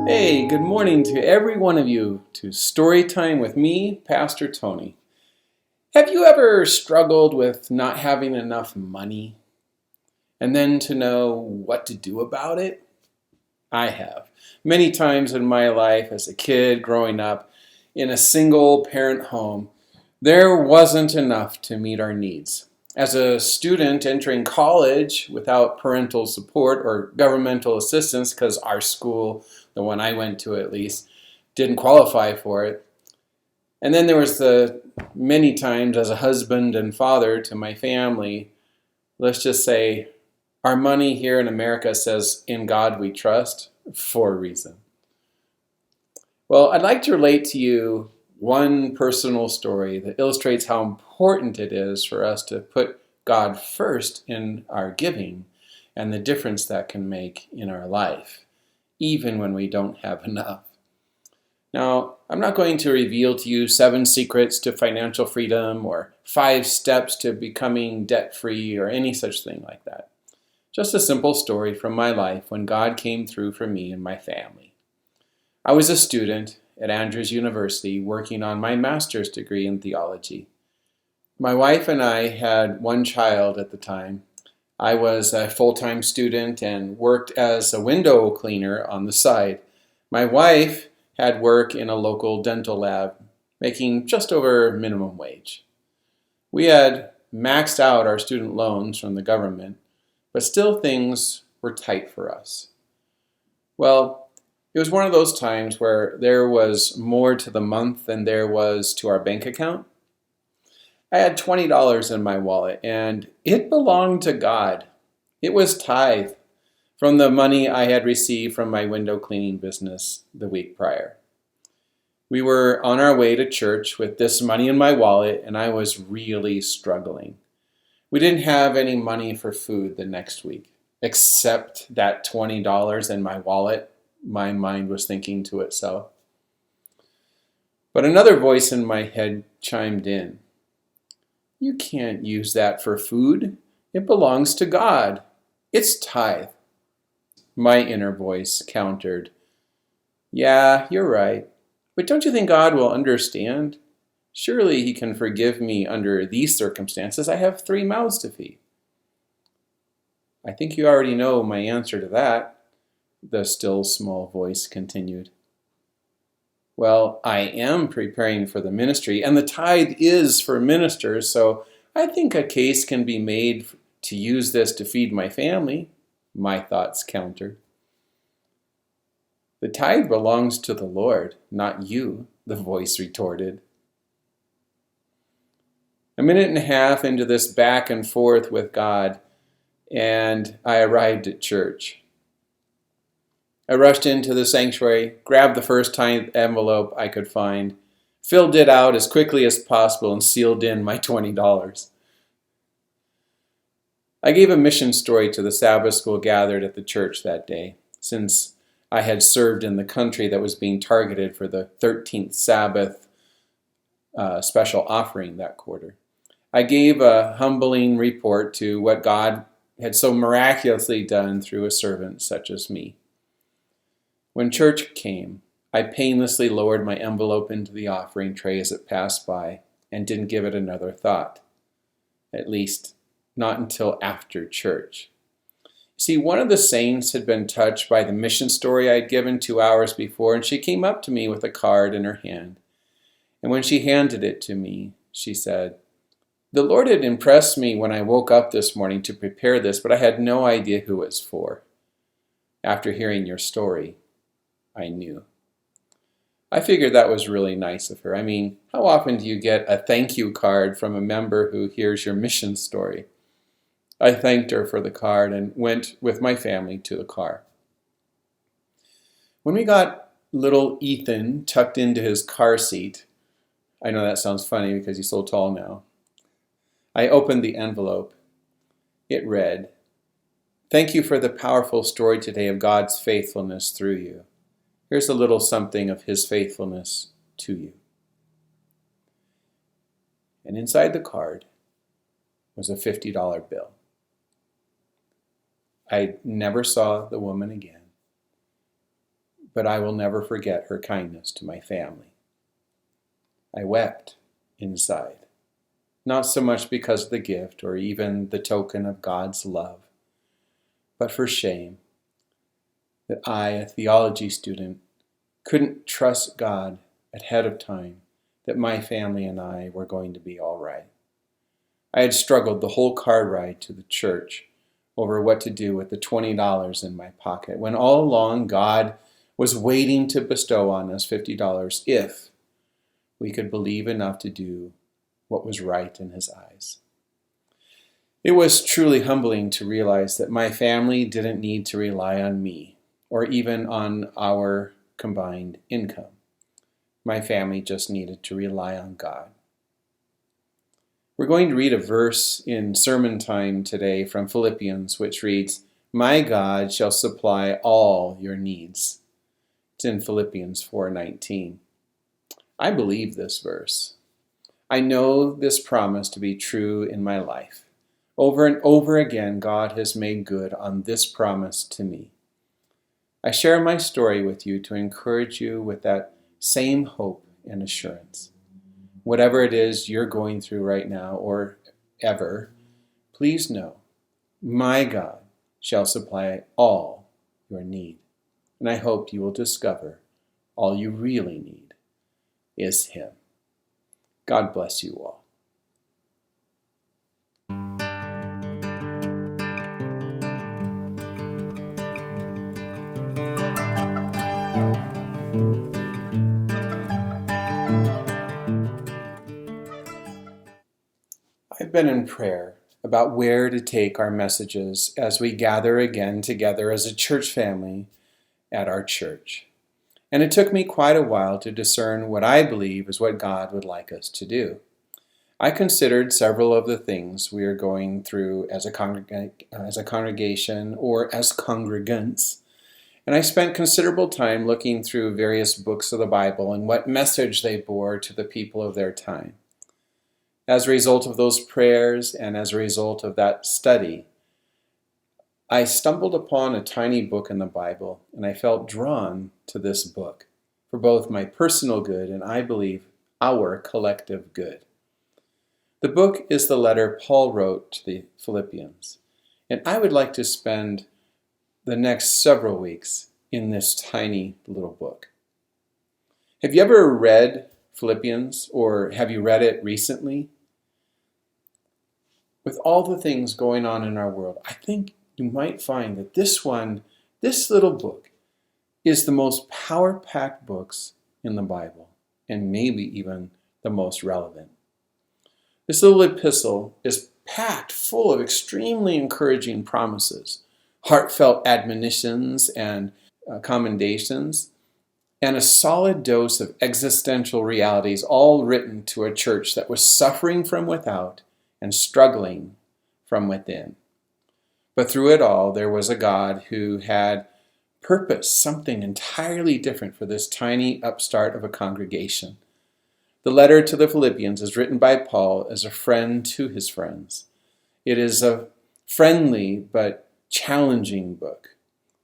Hey, good morning to every one of you to Story Time with me, Pastor Tony. Have you ever struggled with not having enough money and then to know what to do about it? I have. Many times in my life as a kid growing up in a single parent home, there wasn't enough to meet our needs. As a student entering college without parental support or governmental assistance, because our school, the one I went to at least, didn't qualify for it. And then there was the many times as a husband and father to my family, let's just say our money here in America says, "In God we trust," for a reason. Well, I'd like to relate to you one personal story that illustrates how important it is for us to put God first in our giving and the difference that can make in our life, even when we don't have enough. Now, I'm not going to reveal to you 7 secrets to financial freedom or 5 steps to becoming debt-free or any such thing like that. Just a simple story from my life when God came through for me and my family. I was a student at Andrews University working on my master's degree in theology. My wife and I had one child at the time. I was a full-time student and worked as a window cleaner on the side. My wife had work in a local dental lab, making just over minimum wage. We had maxed out our student loans from the government, but still things were tight for us. Well, it was one of those times where there was more to the month than there was to our bank account. I had $20 in my wallet, and it belonged to God. It was tithe from the money I had received from my window cleaning business the week prior. We were on our way to church with this money in my wallet, and I was really struggling. We didn't have any money for food the next week, except that $20 in my wallet, my mind was thinking to itself. But another voice in my head chimed in. You can't use that for food. It belongs to God. It's tithe. my inner voice countered, "Yeah, you're right. But don't you think God will understand? Surely he can forgive me under these circumstances. I have 3 mouths to feed." "I think you already know my answer to that," the still small voice continued. "Well, I am preparing for the ministry, and the tithe is for ministers, so I think a case can be made to use this to feed my family," my thoughts countered. "The tithe belongs to the Lord, not you," the voice retorted. A minute and a half into this back and forth with God, and I arrived at church. I rushed into the sanctuary, grabbed the first tithe envelope I could find, filled it out as quickly as possible, and sealed in my $20. I gave a mission story to the Sabbath school gathered at the church that day, since I had served in the country that was being targeted for the 13th Sabbath special offering that quarter. I gave a humbling report to what God had so miraculously done through a servant such as me. When church came, I painlessly lowered my envelope into the offering tray as it passed by and didn't give it another thought. At least, not until after church. See, one of the saints had been touched by the mission story I'd given 2 hours before, and she came up to me with a card in her hand. And when she handed it to me, she said, "The Lord had impressed me when I woke up this morning to prepare this, but I had no idea who it's for. After hearing your story, I knew." I figured that was really nice of her. I mean, how often do you get a thank you card from a member who hears your mission story? I thanked her for the card and went with my family to the car. When we got little Ethan tucked into his car seat, I know that sounds funny because he's so tall now, I opened the envelope. It read, "Thank you for the powerful story today of God's faithfulness through you. Here's a little something of his faithfulness to you." And inside the card was a $50 bill. I never saw the woman again, but I will never forget her kindness to my family. I wept inside. Not so much because of the gift or even the token of God's love, but for shame that I, a theology student, couldn't trust God ahead of time that my family and I were going to be all right. I had struggled the whole car ride to the church over what to do with the $20 in my pocket, when all along God was waiting to bestow on us $50 if we could believe enough to do what was right in his eyes. It was truly humbling to realize that my family didn't need to rely on me or even on our combined income. My family just needed to rely on God. We're going to read a verse in sermon time today from Philippians, which reads, "My God shall supply all your needs." It's in Philippians 4:19. I believe this verse. I know this promise to be true in my life. Over and over again, God has made good on this promise to me. I share my story with you to encourage you with that same hope and assurance. Whatever it is you're going through right now or ever, please know, my God shall supply all your need. And I hope you will discover all you really need is Him. God bless you all. I've been in prayer about where to take our messages as we gather again together as a church family at our church. And it took me quite a while to discern what I believe is what God would like us to do. I considered several of the things we are going through as a congregation or as congregants, and I spent considerable time looking through various books of the Bible and what message they bore to the people of their time. As a result of those prayers and as a result of that study, I stumbled upon a tiny book in the Bible, and I felt drawn to this book for both my personal good and, I believe, our collective good. The book is the letter Paul wrote to the Philippians, and I would like to spend the next several weeks in this tiny little book. Have you ever read Philippians, or have you read it recently? With all the things going on in our world, I think you might find that this little book, is the most power-packed books in the Bible, and maybe even the most relevant. This little epistle is packed full of extremely encouraging promises, heartfelt admonitions and commendations, and a solid dose of existential realities, all written to a church that was suffering from without and struggling from within. But through it all, there was a God who had purposed something entirely different for this tiny upstart of a congregation. The letter to the Philippians is written by Paul as a friend to his friends. It is a friendly but challenging book,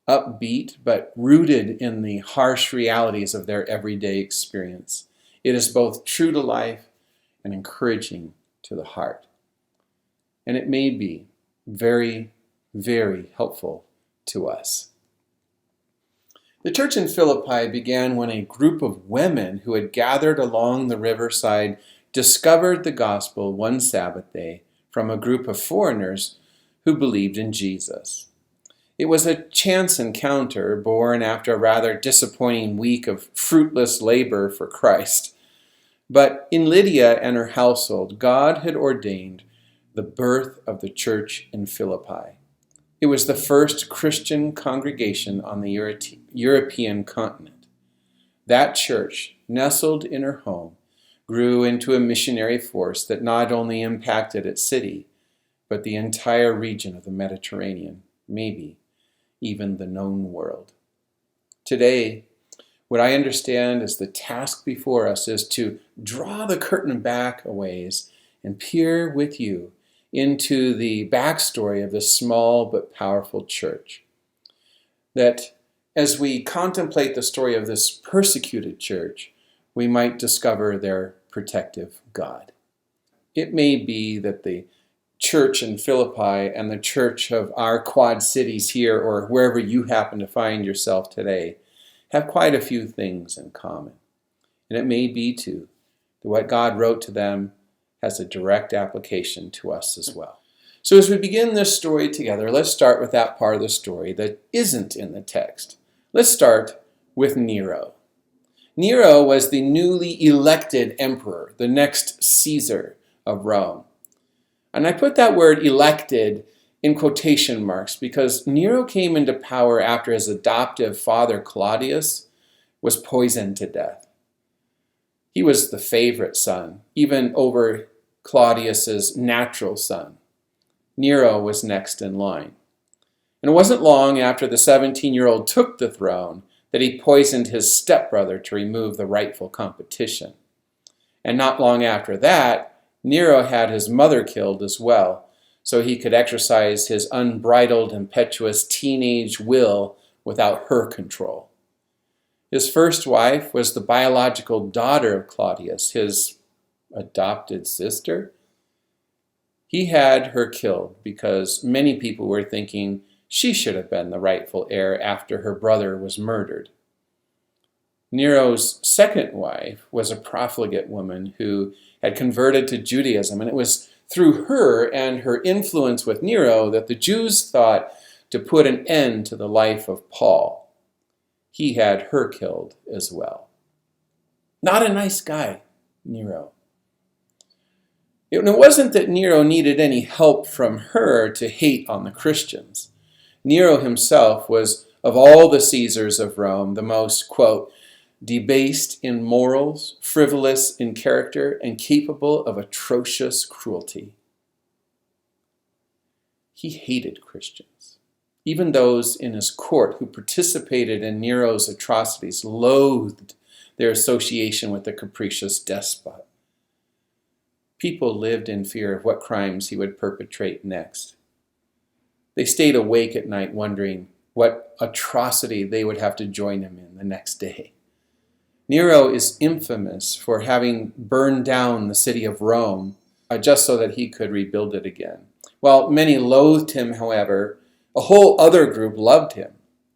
upbeat but rooted in the harsh realities of their everyday experience. It is both true to life and encouraging to the heart. And it may be very, very helpful to us. The church in Philippi began when a group of women who had gathered along the riverside discovered the gospel one Sabbath day from a group of foreigners who believed in Jesus. It was a chance encounter born after a rather disappointing week of fruitless labor for Christ. But in Lydia and her household, God had ordained the birth of the church in Philippi. It was the first Christian congregation on the European continent. That church, nestled in her home, grew into a missionary force that not only impacted its city, but the entire region of the Mediterranean, maybe even the known world. Today, what I understand is the task before us is to draw the curtain back a ways and peer with you into the backstory of this small but powerful church. That as we contemplate the story of this persecuted church, we might discover their protective God. It may be that the church in Philippi and the church of our quad cities here, or wherever you happen to find yourself today, have quite a few things in common. And it may be, too, that what God wrote to them has a direct application to us as well. So as we begin this story together, let's start with that part of the story that isn't in the text. Let's start with Nero. Nero was the newly elected emperor, the next Caesar of Rome. And I put that word elected in quotation marks because Nero came into power after his adoptive father Claudius was poisoned to death. He was the favorite son, even over Claudius's natural son. Nero was next in line. And it wasn't long after the 17-year-old took the throne that he poisoned his stepbrother to remove the rightful competition. And not long after that, Nero had his mother killed as well, so he could exercise his unbridled, impetuous teenage will without her control. His first wife was the biological daughter of Claudius, his adopted sister. He had her killed because many people were thinking she should have been the rightful heir after her brother was murdered. Nero's second wife was a profligate woman who had converted to Judaism, and it was through her and her influence with Nero that the Jews thought to put an end to the life of Paul. He had her killed as well. Not a nice guy, Nero. It wasn't that Nero needed any help from her to hate on the Christians. Nero himself was, of all the Caesars of Rome, the most, quote, debased in morals, frivolous in character, and capable of atrocious cruelty. He hated Christians. Even those in his court who participated in Nero's atrocities loathed their association with the capricious despot. People lived in fear of what crimes he would perpetrate next. They stayed awake at night wondering what atrocity they would have to join him in the next day. Nero is infamous for having burned down the city of Rome just so that he could rebuild it again. While many loathed him, however, a whole other group loved him.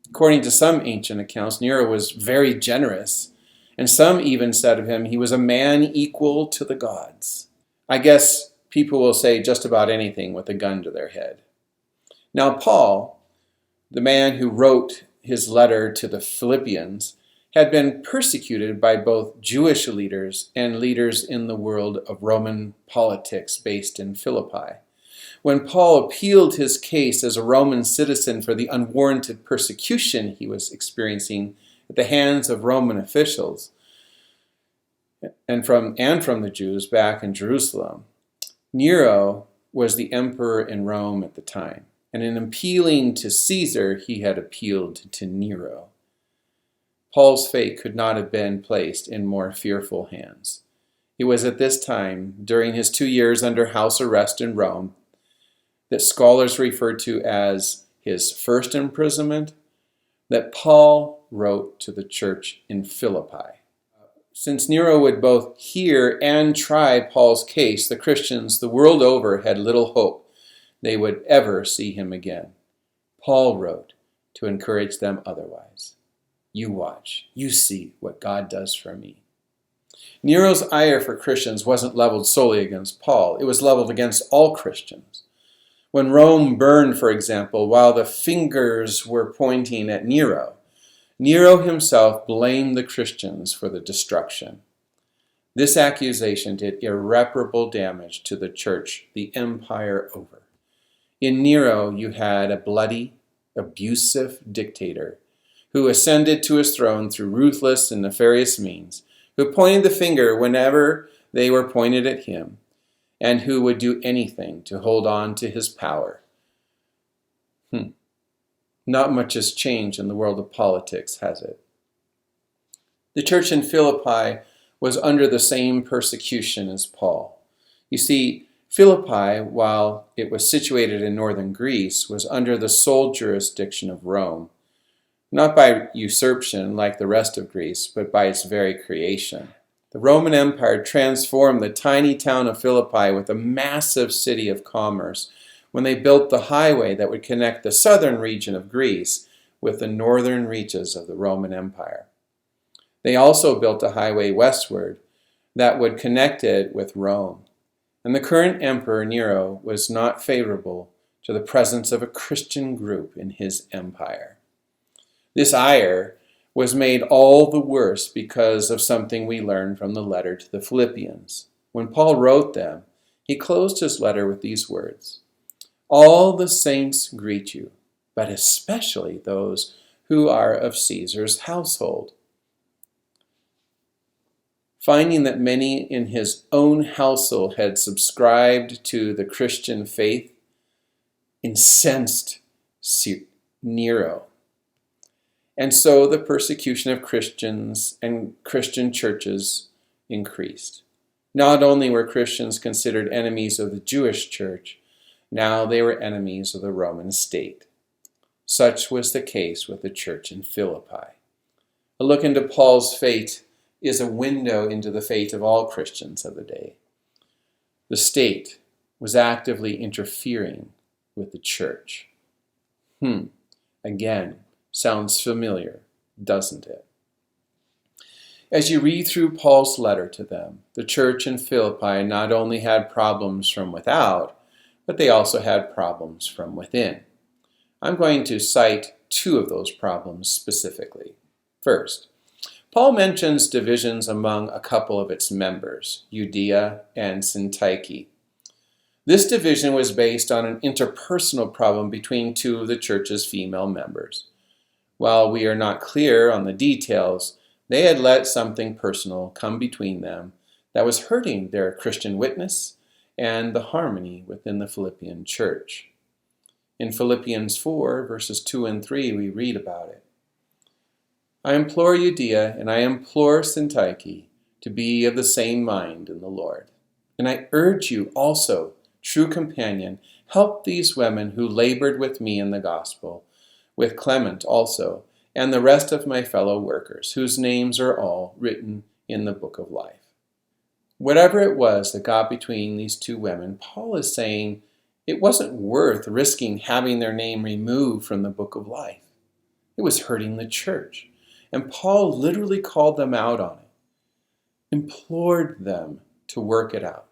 According to some ancient accounts, Nero was very generous, and some even said of him he was a man equal to the gods. I guess people will say just about anything with a gun to their head. Now Paul, the man who wrote his letter to the Philippians, had been persecuted by both Jewish leaders and leaders in the world of Roman politics based in Philippi. When Paul appealed his case as a Roman citizen for the unwarranted persecution he was experiencing at the hands of Roman officials and from the Jews back in Jerusalem, Nero was the emperor in Rome at the time, and in appealing to Caesar, he had appealed to Nero. Paul's fate could not have been placed in more fearful hands. It was at this time, during his 2 years under house arrest in Rome, that scholars refer to as his first imprisonment, that Paul wrote to the church in Philippi. Since Nero would both hear and try Paul's case, the Christians the world over had little hope they would ever see him again. Paul wrote to encourage them otherwise. You watch, you see what God does for me. Nero's ire for Christians wasn't leveled solely against Paul. It was leveled against all Christians. When Rome burned, for example, while the fingers were pointing at Nero, Nero himself blamed the Christians for the destruction. This accusation did irreparable damage to the church the empire over. In Nero, you had a bloody, abusive dictator who ascended to his throne through ruthless and nefarious means, who pointed the finger whenever they were pointed at him, and who would do anything to hold on to his power. Not much has changed in the world of politics, has it? The church in Philippi was under the same persecution as Paul. You see, Philippi, while it was situated in northern Greece, was under the sole jurisdiction of Rome, not by usurpation like the rest of Greece, but by its very creation. The Roman Empire transformed the tiny town of Philippi with a massive city of commerce when they built the highway that would connect the southern region of Greece with the northern reaches of the Roman Empire. They also built a highway westward that would connect it with Rome. And the current emperor, Nero, was not favorable to the presence of a Christian group in his empire. This ire was made all the worse because of something we learned from the letter to the Philippians. When Paul wrote them, he closed his letter with these words: All the saints greet you, but especially those who are of Caesar's household. Finding that many in his own household had subscribed to the Christian faith, incensed Nero. And so the persecution of Christians and Christian churches increased. Not only were Christians considered enemies of the Jewish church, now they were enemies of the Roman state. Such was the case with the church in Philippi. A look into Paul's fate is a window into the fate of all Christians of the day. The state was actively interfering with the church. Again, sounds familiar, doesn't it? As you read through Paul's letter to them, the church in Philippi not only had problems from without, but they also had problems from within. I'm going to cite two of those problems specifically. First, Paul mentions divisions among a couple of its members, Judea and Syntyche. This division was based on an interpersonal problem between two of the church's female members. While we are not clear on the details, they had let something personal come between them that was hurting their Christian witness and the harmony within the Philippian church. In Philippians 4, verses 2 and 3, we read about it. I implore Judea and I implore Syntyche to be of the same mind in the Lord. And I urge you also true companion, helped these women who labored with me in the gospel, with Clement also, and the rest of my fellow workers, whose names are all written in the book of life. Whatever it was that got between these two women, Paul is saying it wasn't worth risking having their name removed from the book of life. It was hurting the church. And Paul literally called them out on it, implored them to work it out.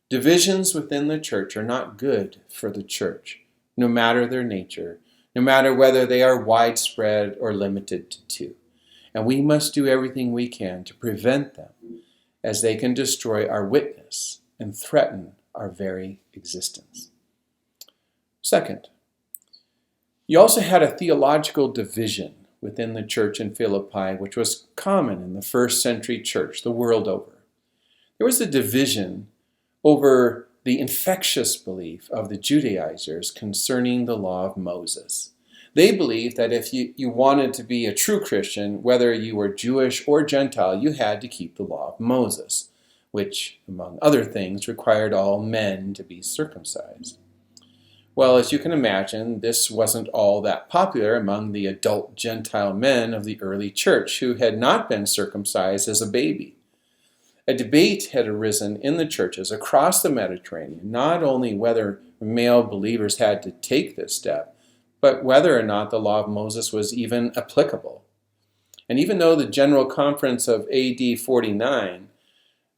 Divisions within the church are not good for the church, no matter their nature, no matter whether they are widespread or limited to two. And we must do everything we can to prevent them, as they can destroy our witness and threaten our very existence. Second, you also had a theological division within the church in Philippi, which was common in the first century church the world over. There was a division over the infectious belief of the Judaizers concerning the law of Moses. They believed that if you wanted to be a true Christian, whether you were Jewish or Gentile, you had to keep the law of Moses, which, among other things, required all men to be circumcised. Well, as you can imagine, this wasn't all that popular among the adult Gentile men of the early church who had not been circumcised as a baby. A debate had arisen in the churches across the Mediterranean, not only whether male believers had to take this step, but whether or not the law of Moses was even applicable. And even though the General Conference of AD 49,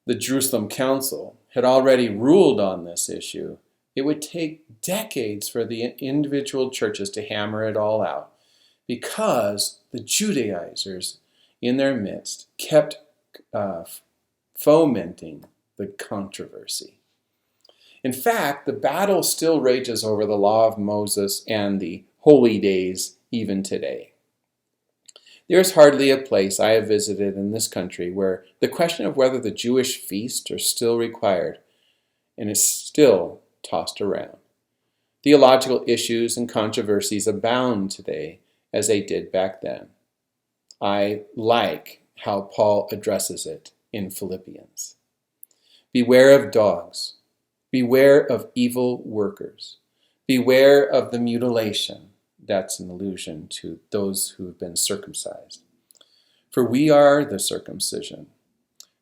the Jerusalem Council, had already ruled on this issue, it would take decades for the individual churches to hammer it all out, because the Judaizers in their midst kept fomenting the controversy. In fact, the battle still rages over the law of Moses and the holy days even today. There is hardly a place I have visited in this country where the question of whether the Jewish feasts are still required and is still tossed around. Theological issues and controversies abound today as they did back then. I like how Paul addresses it in Philippians. Beware of dogs. Beware of evil workers. Beware of the mutilation. That's an allusion to those who have been circumcised. For we are the circumcision,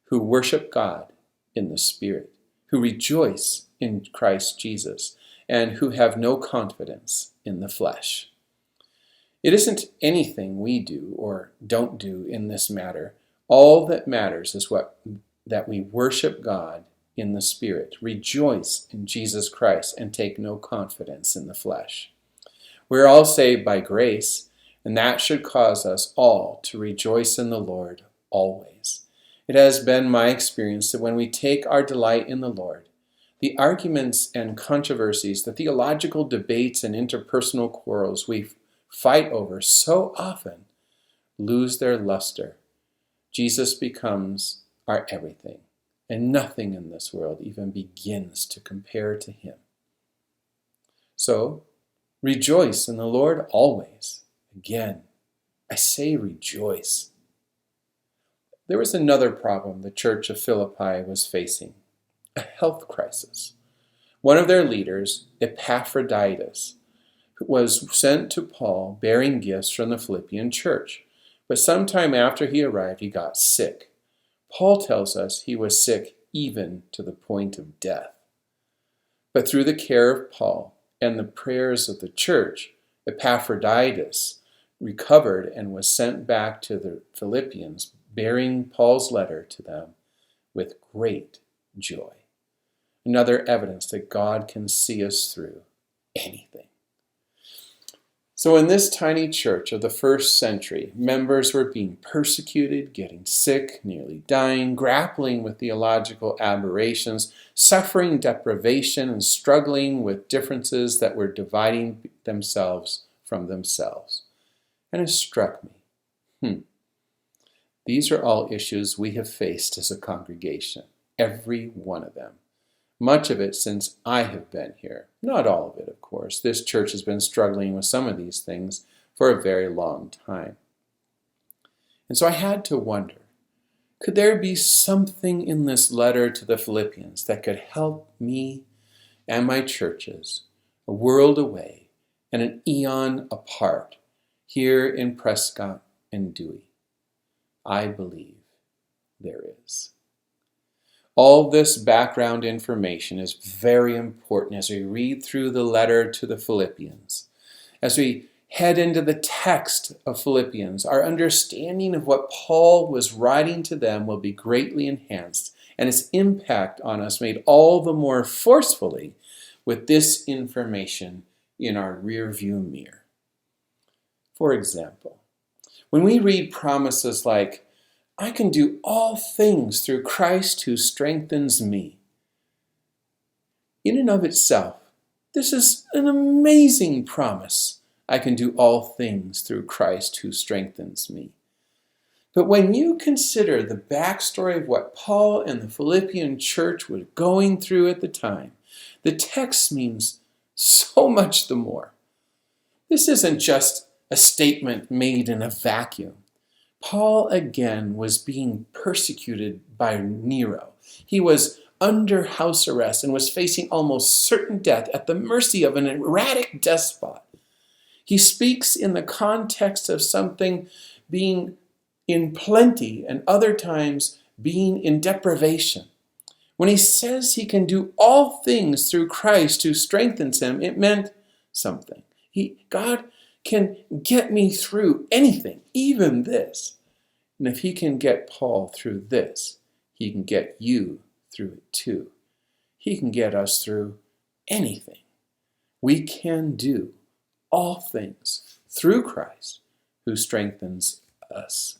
who worship God in the Spirit, who rejoice in Christ Jesus, and who have no confidence in the flesh. It isn't anything we do or don't do in this matter. All that matters is that we worship God in the Spirit, rejoice in Jesus Christ, and take no confidence in the flesh. We're all saved by grace, and that should cause us all to rejoice in the Lord always. It has been my experience that when we take our delight in the Lord, the arguments and controversies, the theological debates and interpersonal quarrels we fight over so often lose their luster. Jesus becomes our everything, and nothing in this world even begins to compare to him. So, rejoice in the Lord always. Again, I say rejoice. There was another problem the church of Philippi was facing, a health crisis. One of their leaders, Epaphroditus, was sent to Paul bearing gifts from the Philippian church. But sometime after he arrived, he got sick. Paul tells us he was sick even to the point of death. But through the care of Paul and the prayers of the church, Epaphroditus recovered and was sent back to the Philippians, bearing Paul's letter to them with great joy. Another evidence that God can see us through anything. So in this tiny church of the first century, members were being persecuted, getting sick, nearly dying, grappling with theological aberrations, suffering deprivation, and struggling with differences that were dividing themselves from themselves. And it struck me, these are all issues we have faced as a congregation, every one of them. Much of it since I have been here. Not all of it, of course. This church has been struggling with some of these things for a very long time. And so I had to wonder, could there be something in this letter to the Philippians that could help me and my churches, a world away and an eon apart, here in Prescott and Dewey? I believe there is. All this background information is very important as we read through the letter to the Philippians. As we head into the text of Philippians, our understanding of what Paul was writing to them will be greatly enhanced, and its impact on us made all the more forcefully with this information in our rearview mirror. For example, when we read promises like, I can do all things through Christ who strengthens me, in and of itself, this is an amazing promise. I can do all things through Christ who strengthens me. But when you consider the backstory of what Paul and the Philippian church were going through at the time, the text means so much the more. This isn't just a statement made in a vacuum. Paul again was being persecuted by Nero. He was under house arrest and was facing almost certain death at the mercy of an erratic despot. He speaks in the context of something being in plenty and other times being in deprivation. When he says he can do all things through Christ who strengthens him, it meant something. God can get me through anything, even this. And if he can get Paul through this, he can get you through it too. He can get us through anything. We can do all things through Christ who strengthens us.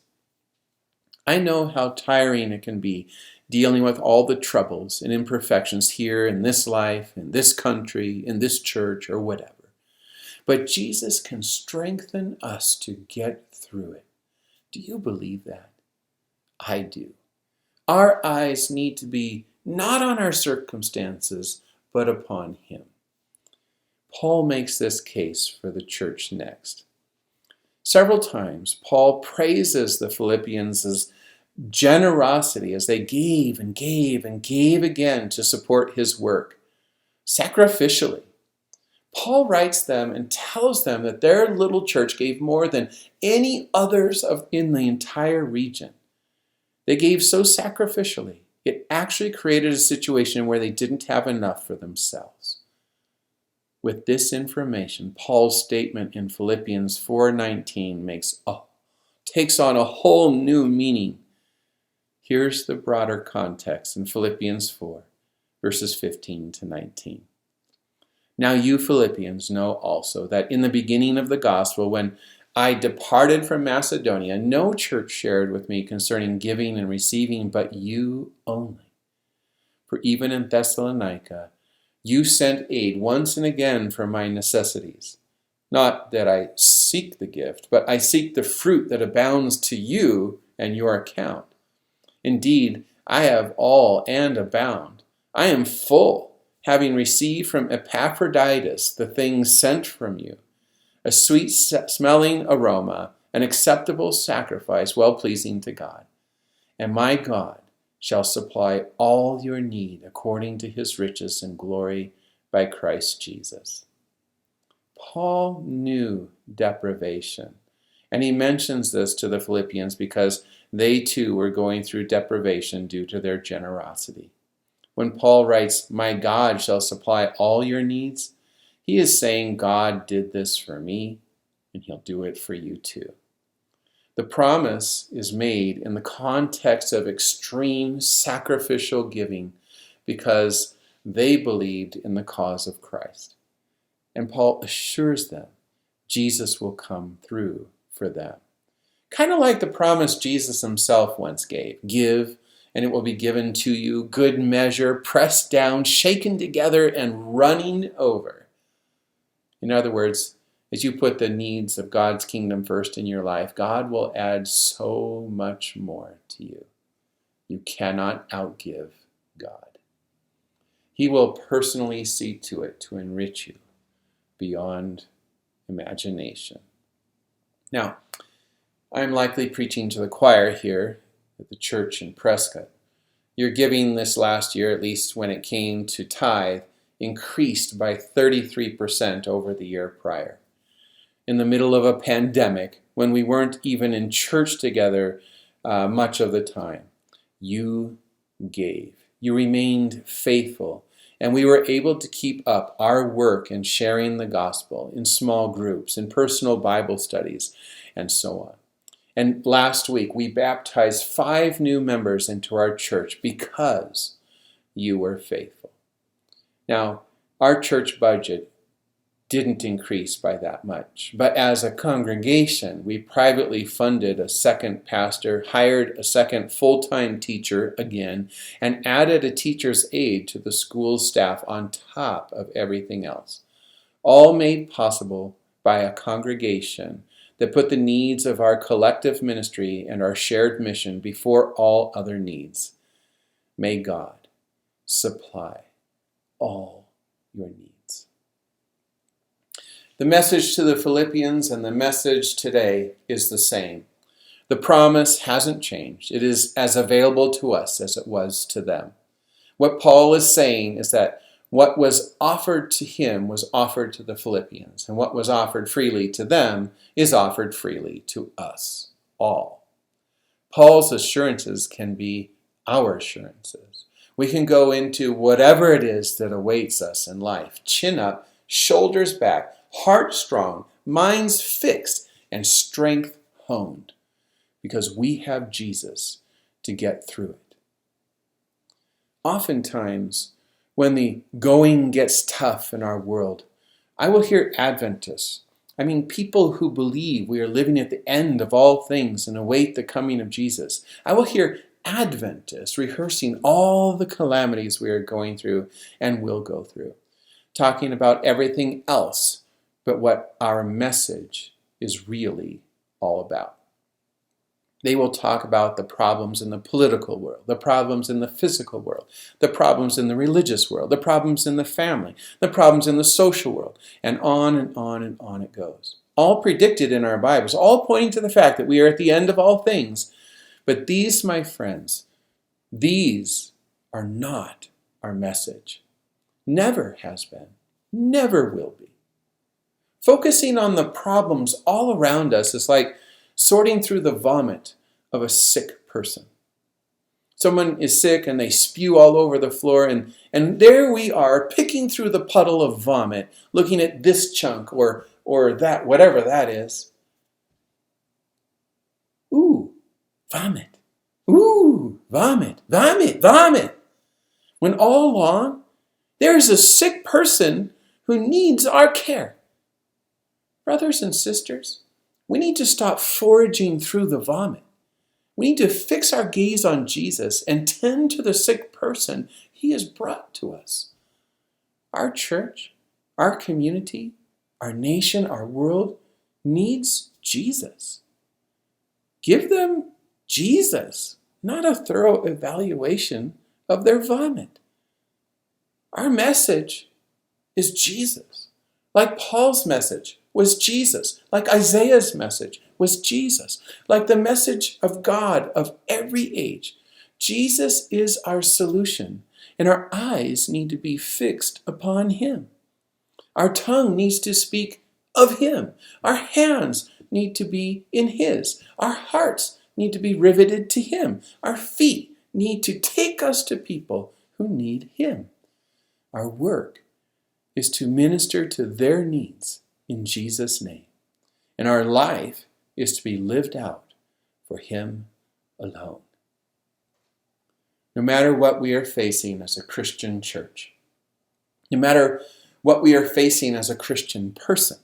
I know how tiring it can be dealing with all the troubles and imperfections here in this life, in this country, in this church, or whatever. But Jesus can strengthen us to get through it. Do you believe that? I do. Our eyes need to be not on our circumstances, but upon Him. Paul makes this case for the church next. Several times, Paul praises the Philippians' generosity as they gave and gave and gave again to support his work, sacrificially. Paul writes them and tells them that their little church gave more than any others in the entire region. They gave so sacrificially, it actually created a situation where they didn't have enough for themselves. With this information, Paul's statement in Philippians 4:19 takes on a whole new meaning. Here's the broader context in Philippians 4, verses 15 to 19. Now you Philippians know also that in the beginning of the gospel, when I departed from Macedonia, no church shared with me concerning giving and receiving, but you only. For even in Thessalonica, you sent aid once and again for my necessities. Not that I seek the gift, but I seek the fruit that abounds to you and your account. Indeed, I have all and abound. I am full, having received from Epaphroditus the things sent from you, a sweet-smelling aroma, an acceptable sacrifice, well-pleasing to God. And my God shall supply all your need according to his riches and glory by Christ Jesus. Paul knew deprivation, and he mentions this to the Philippians because they too were going through deprivation due to their generosity. When Paul writes, my God shall supply all your needs, he is saying God did this for me, and he'll do it for you too. The promise is made in the context of extreme sacrificial giving because they believed in the cause of Christ. And Paul assures them Jesus will come through for them. Kind of like the promise Jesus himself once gave. Give, and it will be given to you, good measure, pressed down, shaken together, and running over. In other words, as you put the needs of God's kingdom first in your life, God will add so much more to you. You cannot outgive God. He will personally see to it to enrich you beyond imagination. Now, I'm likely preaching to the choir here at the church in Prescott. Your giving this last year, at least when it came to tithe, increased by 33% over the year prior. In the middle of a pandemic, when we weren't even in church together much of the time, you gave. You remained faithful, and we were able to keep up our work in sharing the gospel in small groups, in personal Bible studies, and so on. And last week, we baptized 5 new members into our church because you were faithful. Now, our church budget didn't increase by that much, but as a congregation, we privately funded a second pastor, hired a second full-time teacher again, and added a teacher's aide to the school staff on top of everything else, all made possible by a congregation that put the needs of our collective ministry and our shared mission before all other needs. May God supply all your needs. The message to the Philippians and the message today is the same. The promise hasn't changed. It is as available to us as it was to them. What Paul is saying is that what was offered to him was offered to the Philippians, and what was offered freely to them is offered freely to us all. Paul's assurances can be our assurances. We can go into whatever it is that awaits us in life, chin up, shoulders back, heart strong, minds fixed, and strength honed, because we have Jesus to get through it. Oftentimes, when the going gets tough in our world, I will hear Adventists, people who believe we are living at the end of all things and await the coming of Jesus. I will hear Adventists rehearsing all the calamities we are going through and will go through, talking about everything else but what our message is really all about. They will talk about the problems in the political world, the problems in the physical world, the problems in the religious world, the problems in the family, the problems in the social world, and on and on and on it goes. All predicted in our Bibles, all pointing to the fact that we are at the end of all things. But these, my friends, these are not our message. Never has been, never will be. Focusing on the problems all around us is like sorting through the vomit of a sick person. Someone is sick and they spew all over the floor, and there we are picking through the puddle of vomit, looking at this chunk or that, whatever that is. Ooh, vomit. Ooh, vomit, vomit, vomit. When all along, there is a sick person who needs our care. Brothers and sisters, we need to stop foraging through the vomit. We need to fix our gaze on Jesus and tend to the sick person he has brought to us. Our church, our community, our nation, our world needs Jesus. Give them Jesus, not a thorough evaluation of their vomit. Our message is Jesus, like Paul's message was Jesus, like Isaiah's message was Jesus, like the message of God of every age. Jesus is our solution, and our eyes need to be fixed upon him. Our tongue needs to speak of him. Our hands need to be in his. Our hearts need to be riveted to him. Our feet need to take us to people who need him. Our work is to minister to their needs in Jesus' name. And our life is to be lived out for him alone. No matter what we are facing as a Christian church, no matter what we are facing as a Christian person,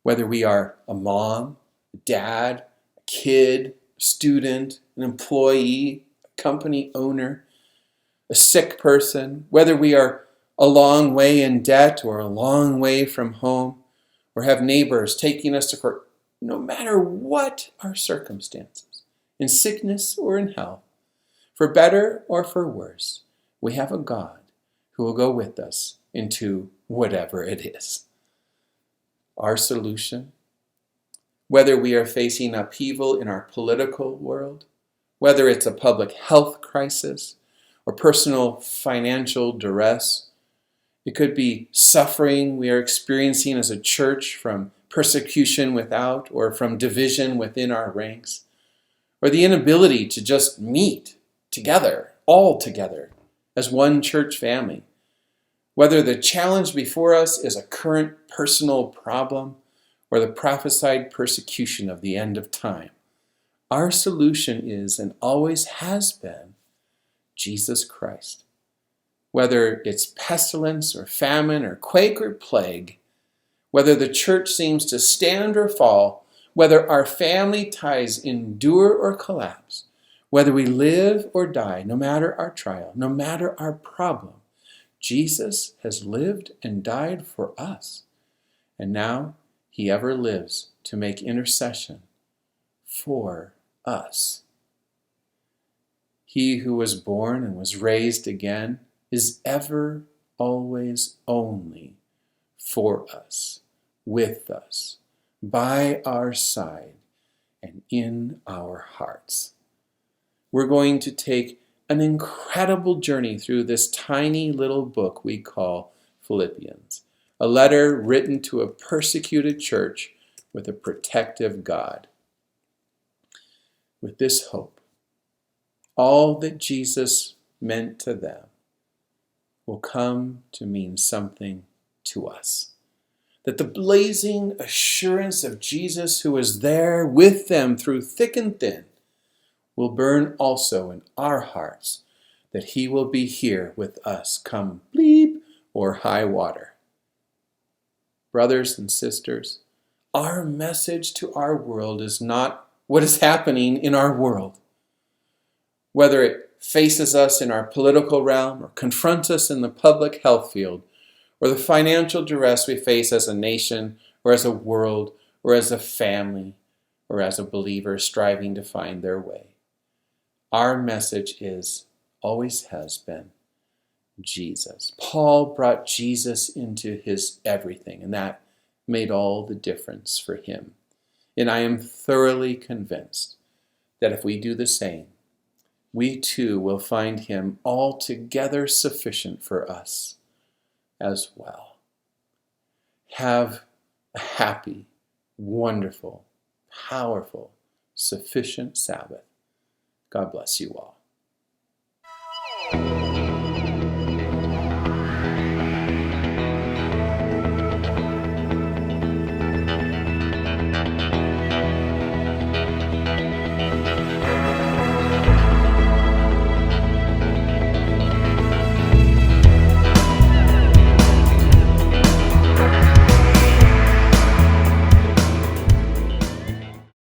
whether we are a mom, a dad, a kid, a student, an employee, a company owner, a sick person, whether we are a long way in debt or a long way from home, or have neighbors taking us to court, no matter what our circumstances, in sickness or in health, for better or for worse, we have a God who will go with us into whatever it is. Our solution, whether we are facing upheaval in our political world, whether it's a public health crisis or personal financial duress, It could be suffering we are experiencing as a church from persecution without or from division within our ranks, or the inability to just meet together, all together, as one church family. Whether the challenge before us is a current personal problem or the prophesied persecution of the end of time, our solution is and always has been Jesus Christ. Whether it's pestilence or famine or quake or plague, whether the church seems to stand or fall, whether our family ties endure or collapse, whether we live or die, no matter our trial, no matter our problem, Jesus has lived and died for us. And now he ever lives to make intercession for us. He who was born and was raised again is ever, always, only for us, with us, by our side, and in our hearts. We're going to take an incredible journey through this tiny little book we call Philippians, a letter written to a persecuted church with a protective God. With this hope, all that Jesus meant to them will come to mean something to us. That the blazing assurance of Jesus, who is there with them through thick and thin, will burn also in our hearts, that he will be here with us, come bleep or high water. Brothers and sisters, our message to our world is not what is happening in our world. Whether it faces us in our political realm or confronts us in the public health field, or the financial duress we face as a nation or as a world or as a family or as a believer striving to find their way. Our message is, always has been, Jesus. Paul brought Jesus into his everything, and that made all the difference for him. And I am thoroughly convinced that if we do the same, we too will find him altogether sufficient for us as well. Have a happy, wonderful, powerful, sufficient Sabbath. God bless you all.